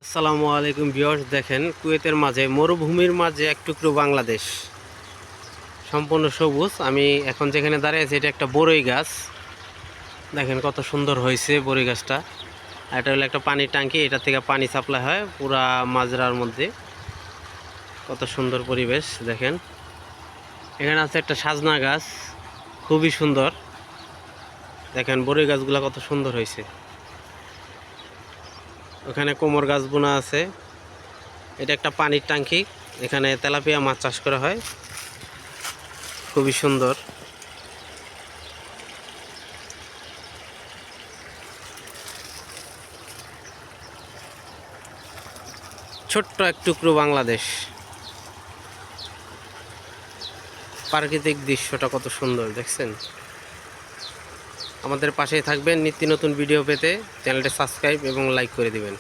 আসসালামু আলাইকুম ভিউয়ার্স, দেখেন কুয়েতের মাঝে মরুভূমির মাঝে এক টুকরো বাংলাদেশ, সম্পূর্ণ সবুজ। আমি এখন যেখানে দাঁড়িয়ে আছি এটা একটা বড়ই গাছ। দেখেন কত সুন্দর হয়েছে বড়ই গাছটা। এটা হলো একটা পানির ট্যাঙ্কি, এটা থেকে পানি সাপ্লাই হয় পুরা মাজরার মধ্যে। কত সুন্দর পরিবেশ দেখেন। এখানে আছে একটা সাজনা গাছ, খুবই সুন্দর। দেখেন বড়ই গাছগুলো কত সুন্দর হয়েছে। ওখানে কোমর গাছ বোনা আছে। এটা একটা পানির ট্যাঙ্কি, এখানে তেলাপিয়া মাছ চাষ করা হয়, খুবই সুন্দর। ছোট্ট এক টুকরো বাংলাদেশ, প্রাকৃতিক দৃশ্যটা কত সুন্দর দেখছেন। আমাদের পাশেই থাকবেন নিত্য নতুন ভিডিও পেতে। চ্যানেলটি সাবস্ক্রাইব এবং লাইক করে দিবেন।